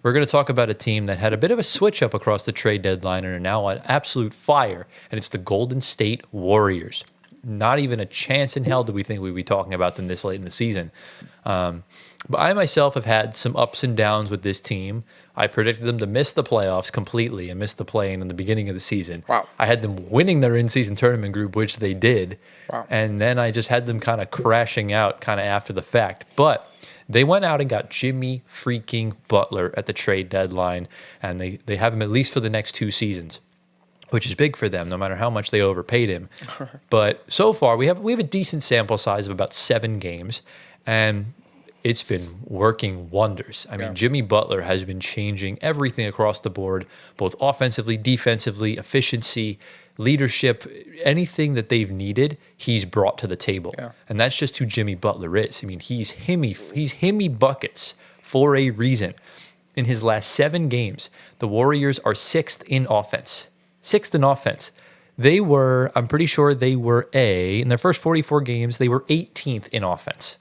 We're going to talk about a team that had a bit of a switch up across the trade deadline and are now on absolute fire, and it's the Golden State Warriors. Not even a chance in hell do we think we'd be talking about them this late in the season. But I myself have had some ups and downs with this team. I predicted them to miss the playoffs completely and miss the play-in the beginning of the season. Wow. I had them winning their in-season tournament group, which they did. Wow. And then I just had them kind of crashing out kind of after the fact. But they went out and got Jimmy freaking Butler at the trade deadline, and they have him at least for the next 2 seasons, which is big for them, no matter how much they overpaid him. But so far, we have a decent sample size of about 7 games, and it's been working wonders. I mean, Jimmy Butler has been changing everything across the board, both offensively, defensively, efficiency, leadership, anything that they've needed, he's brought to the table. Yeah. And that's just who Jimmy Butler is. I mean, he's himmy buckets for a reason. In his last 7 games, the Warriors are 6th in offense. 6th in offense. They were, I'm pretty sure they were in their first 44 games, they were 18th in offense.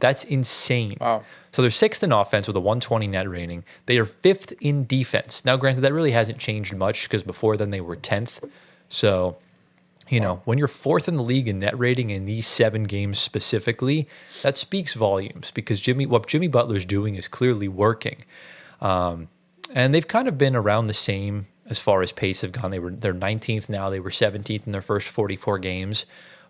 That's insane. Wow. So they're 6th in offense with a 120 net rating. They are 5th in defense. Now, granted, that really hasn't changed much because before then they were 10th. So, you know, when you're 4th in the league in net rating in these 7 games specifically, that speaks volumes because what Jimmy Butler's doing is clearly working. And they've kind of been around the same as far as pace have gone. They're 19th now. They were 17th in their first 44 games.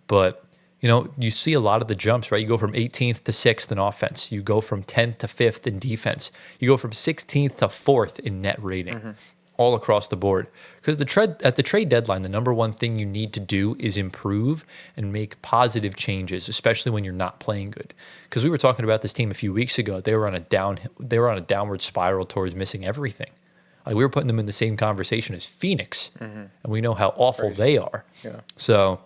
But you know, you see a lot of the jumps, right? You go from 18th to 6th in offense. You go from 10th to 5th in defense. You go from 16th to 4th in net rating, all across the board. Because at the trade deadline, the number one thing you need to do is improve and make positive changes, especially when you're not playing good. Because we were talking about this team a few weeks ago. They were on a downward spiral towards missing everything. Like we were putting them in the same conversation as Phoenix, and we know how awful they are. Yeah. So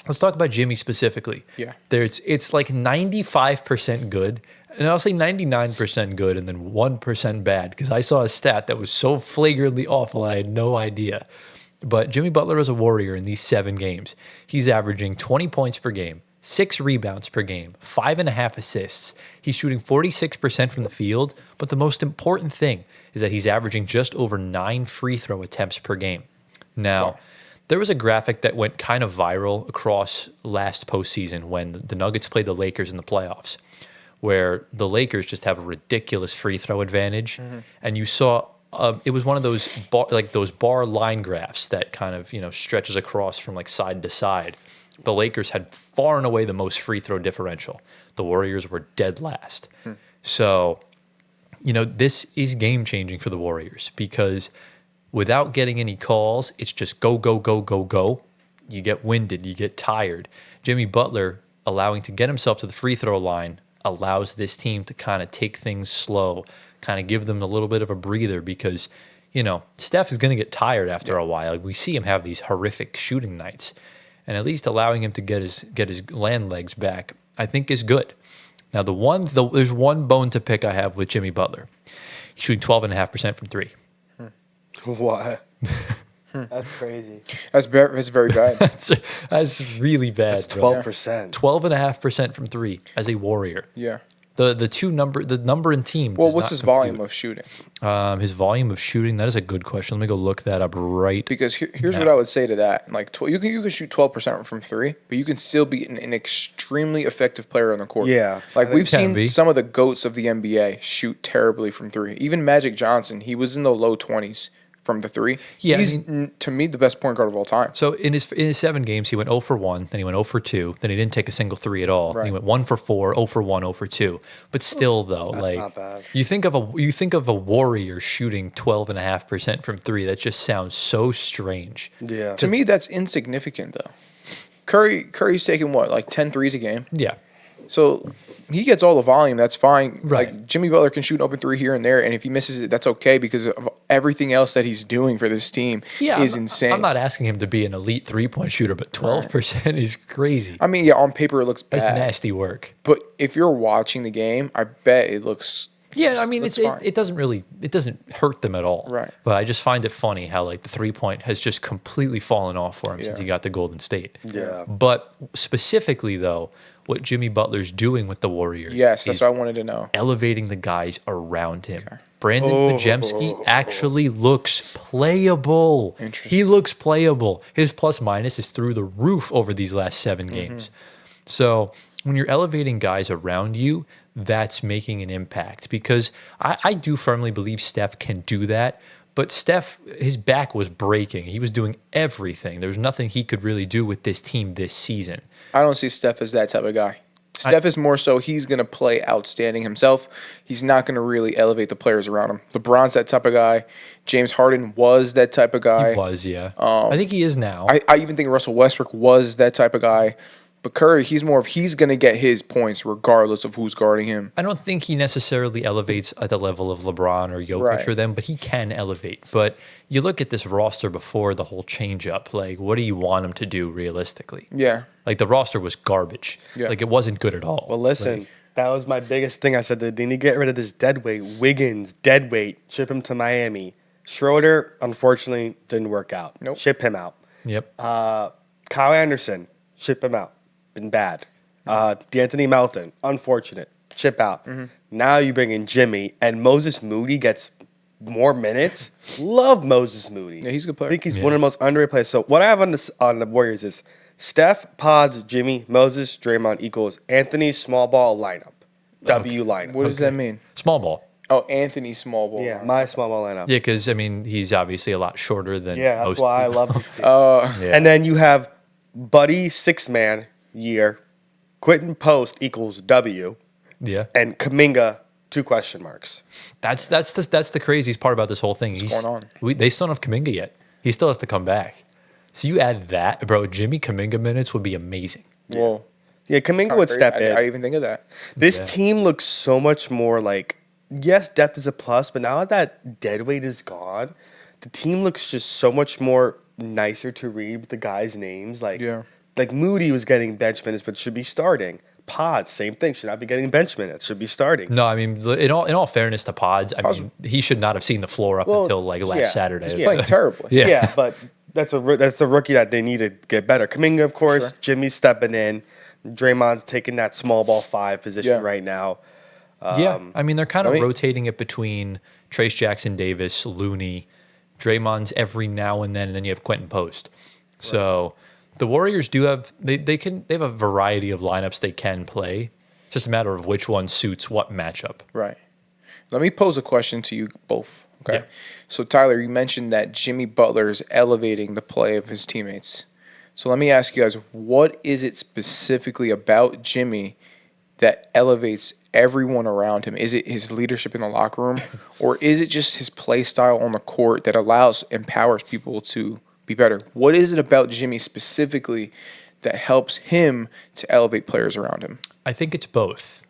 let's talk about Jimmy specifically. Yeah. It's like 95% good, and I'll say 99% good and then 1% bad because I saw a stat that was so flagrantly awful and I had no idea. But Jimmy Butler is a Warrior in these 7 games. He's averaging 20 points per game, 6 rebounds per game, 5.5 assists. He's shooting 46% from the field, but the most important thing is that he's averaging just over 9 free throw attempts per game. Now, there was a graphic that went kind of viral across last postseason when the Nuggets played the Lakers in the playoffs, where the Lakers just have a ridiculous free throw advantage, and you saw it was one of those bar line graphs that kind of stretches across from like side to side. The Lakers had far and away the most free throw differential. The Warriors were dead last. So, this is game changing for the Warriors because without getting any calls, it's just go, go, go, go, go. You get winded, you get tired. Jimmy Butler allowing to get himself to the free throw line allows this team to kind of take things slow, kind of give them a little bit of a breather because, Steph is going to get tired after a while. We see him have these horrific shooting nights, and at least allowing him to get his land legs back, I think is good. Now, there's one bone to pick I have with Jimmy Butler. He's shooting 12.5% from 3. What? That's crazy. That's very bad. That's really bad. That's 12%. 12.5% from 3 as a Warrior. Yeah. The number in team. Well, what's his volume of shooting? His volume of shooting. That is a good question. Let me go look that up right. Because here's what I would say to that: like you can shoot 12% from 3, but you can still be an extremely effective player on the court. Yeah, like we've seen be. some of the goats of the NBA shoot terribly from 3. Even Magic Johnson, he was in the low 20s from the 3. Yeah, he's to me the best point guard of all time. So in his 7 games, he went 0 for 1, then he went 0 for 2, then he didn't take a single 3 at all. Right. He went 1 for 4, 0 for 1, 0 for 2. But still, though, That's not bad. you think of a Warrior shooting 12.5% from 3. That just sounds so strange. Yeah. To me, that's insignificant though. Curry's taking what, like 10 threes a game? Yeah. So he gets all the volume. That's fine. Right. Like Jimmy Butler can shoot an open 3 here and there, and if he misses it, that's okay because of everything else that he's doing for this team is insane. I'm not asking him to be an elite 3-point shooter, but 12% is crazy. I mean, yeah, on paper it looks bad. That's nasty work. But if you're watching the game, I bet it looks Yeah, I mean, That's it, fine. it doesn't hurt them at all. Right. But I just find it funny how like the 3-point has just completely fallen off for him since Yeah. he got to Golden State. Yeah. But specifically though, what Jimmy Butler's doing with the Warriors, Yes, that's is what I wanted to know. elevating the guys around him. Brandon Majemski actually looks playable. Interesting. He looks playable. His plus minus is through the roof over these last 7 games. So when you're elevating guys around you, that's making an impact because I do firmly believe Steph can do that. But Steph, his back was breaking. He was doing everything. There was nothing he could really do with this team this season. I don't see Steph as that type of guy. Steph is more so he's going to play outstanding himself. He's not going to really elevate the players around him. LeBron's that type of guy. James Harden was that type of guy. He was, yeah. I think he is now. I even think Russell Westbrook was that type of guy. But Curry, he's going to get his points regardless of who's guarding him. I don't think he necessarily elevates at the level of LeBron or Jokic Right. or them, but he can elevate. But you look at this roster before the whole change up, like what do you want him to do realistically? Yeah. Like the roster was garbage. Yeah. Like it wasn't good at all. Well, listen, that was my biggest thing. I said that they need to get rid of this dead weight. Wiggins, dead weight. Ship him to Miami. Schroeder, unfortunately, didn't work out. Nope. Ship him out. Yep. Kyle Anderson, ship him out. Been bad. D'Anthony Melton, unfortunate. Ship out. Now you bring in Jimmy, and Moses Moody gets more minutes. Love Moses Moody. Yeah, he's a good player. I think he's one of the most underrated players. So what I have on the Warriors is Steph, Pods, Jimmy, Moses, Draymond equals Anthony's small ball lineup. W lineup. What does that mean? Small ball. Oh, Anthony Small Ball. Yeah, my small ball lineup. Yeah, because I mean he's obviously a lot shorter than Yeah, that's most why I people. love these teams. Yeah. And then you have Buddy 6-man year, Quentin Post equals W, Yeah. and Kaminga 2 question marks. That's the craziest part about this whole thing. What's going on? They still don't have Kaminga yet. He still has to come back. So you add that, bro. Jimmy Kaminga minutes would be amazing. Whoa. Yeah, Kaminga would step I in. didn't even think of that. This Yeah. team looks so much more like, yes, depth is a plus, but now that deadweight is gone, the team looks just so much more nicer to read with the guys' names. Like Moody was getting bench minutes, but should be starting. Pods, same thing, should not be getting bench minutes, should be starting. No, I mean, in all fairness to Pods, I mean, he should not have seen the floor up Well, until like last yeah. Saturday. He's playing terribly. Yeah. Yeah, but that's a rookie that they need to get better. Kaminga, of course, Sure. Jimmy's stepping in. Draymond's taking that small ball 5 position Yeah. right now. Yeah, I mean, they're kind of I mean- rotating it between Trace Jackson Davis, Looney, Draymond's every now and then you have Quentin Post. So the Warriors do have they have a variety of lineups they can play. It's just a matter of which one suits what matchup. Right. Let me pose a question to you both. Okay. Yeah. So, Tyler, you mentioned that Jimmy Butler is elevating the play of his teammates. So, let me ask you guys, what is it specifically about Jimmy that elevates everyone around him? Is it his leadership in the locker room, or is it just his play style on the court that empowers people to be better? What is it about Jimmy specifically that helps him to elevate players around him? I think it's both.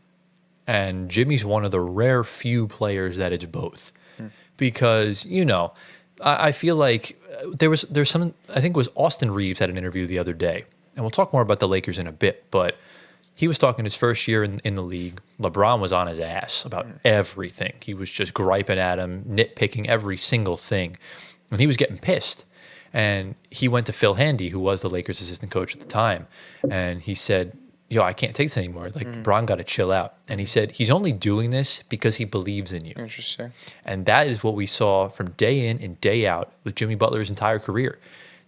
And Jimmy's one of the rare few players that it's both. Because, I feel like there's some, I think it was Austin Reeves had an interview the other day. And we'll talk more about the Lakers in a bit, but he was talking his first year in the league. LeBron was on his ass about everything. He was just griping at him, nitpicking every single thing. And he was getting pissed. And he went to Phil Handy, who was the Lakers assistant coach at the time. And he said, I can't take this anymore. Like, Bron got to chill out. And he said, he's only doing this because he believes in you. Interesting. And that is what we saw from day in and day out with Jimmy Butler's entire career.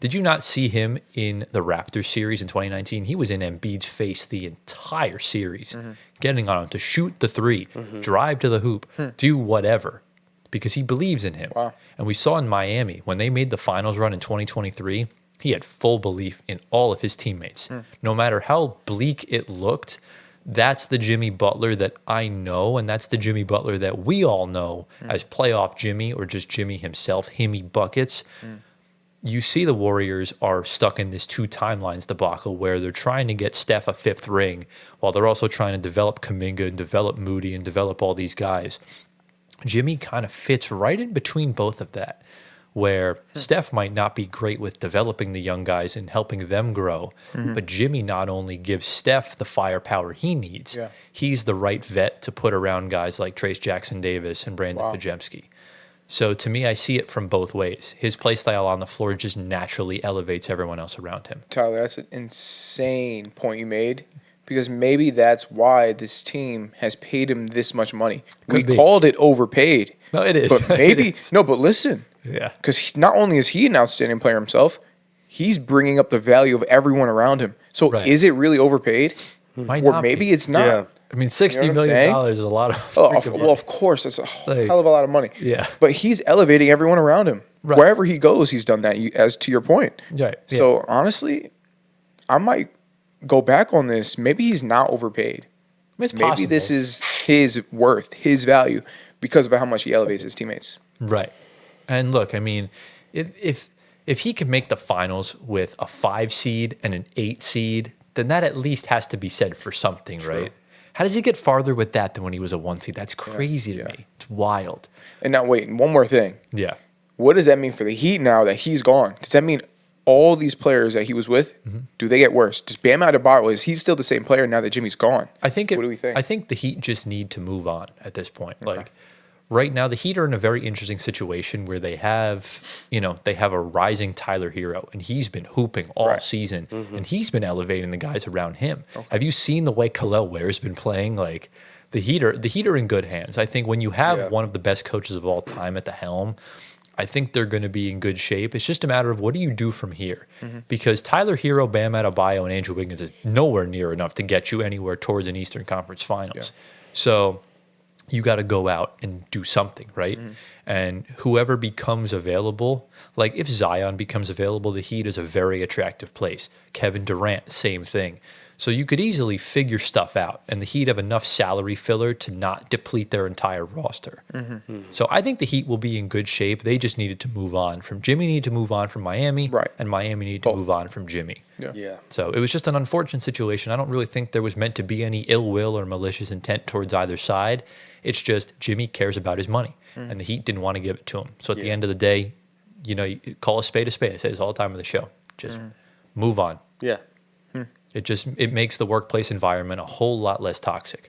Did you not see him in the Raptors series in 2019? He was in Embiid's face the entire series, getting on him to shoot the three, drive to the hoop, do whatever, because he believes in him. Wow. And we saw in Miami, when they made the finals run in 2023, he had full belief in all of his teammates. No matter how bleak it looked, that's the Jimmy Butler that I know, and that's the Jimmy Butler that we all know as playoff Jimmy or just Jimmy himself, Himmy buckets. You see the Warriors are stuck in this 2 timelines debacle where they're trying to get Steph a 5th ring while they're also trying to develop Kuminga and develop Moody and develop all these guys. Jimmy kind of fits right in between both of that, where Steph might not be great with developing the young guys and helping them grow, but Jimmy not only gives Steph the firepower he needs, he's the right vet to put around guys like Trace Jackson Davis and Brandon Pajemski. So to me, I see it from both ways. His play style on the floor just naturally elevates everyone else around him. Tyler, that's an insane point you made, because maybe that's why this team has paid him this much money. We called it overpaid. No, it is. But maybe no. But listen, yeah, because not only is he an outstanding player himself, he's bringing up the value of everyone around him. So is it really overpaid? Might or not maybe be. it's not. Yeah. I mean, $60 million is a lot of. Well, of course, that's a hell of a lot of money. Yeah, but he's elevating everyone around him. Right. Wherever he goes, he's done that. As to your point, right? So honestly, I might go back on this. Maybe he's not overpaid. Maybe this is his worth, his value, because of how much he elevates his teammates. Right. And look, I mean, if he can make the finals with a 5 seed and an 8 seed, then that at least has to be said for something, right? How does he get farther with that than when he was a 1 seed? That's crazy to me. It's wild. And now, wait, one more thing. Yeah. What does that mean for the Heat now that he's gone? Does that mean all these players that he was with, do they get worse? Does Bam Adebayo, is he still the same player now that Jimmy's gone? What do we think? I think the Heat just need to move on at this point. Like, right now, the Heat are in a very interesting situation where they have a rising Tyler Hero, and he's been hooping all season, and he's been elevating the guys around him. Have you seen the way Khalil Ware's been playing? Like, the Heat are in good hands. I think when you have one of the best coaches of all time at the helm, I think they're going to be in good shape. It's just a matter of what do you do from here? Because Tyler Hero, Bam Adebayo, and Andrew Wiggins is nowhere near enough to get you anywhere towards an Eastern Conference Finals. So you got to go out and do something, right? And whoever becomes available, like if Zion becomes available, the Heat is a very attractive place. Kevin Durant, same thing. So you could easily figure stuff out, and the Heat have enough salary filler to not deplete their entire roster. So I think the Heat will be in good shape. They just needed to move on from Jimmy, needed to move on from Miami, and Miami needed to move on from Jimmy. So it was just an unfortunate situation. I don't really think there was meant to be any ill will or malicious intent towards either side. It's just Jimmy cares about his money, and the Heat didn't want to give it to him. So at the end of the day, you call a spade a spade. I say this all the time on the show. Just move on. Yeah. It makes the workplace environment a whole lot less toxic.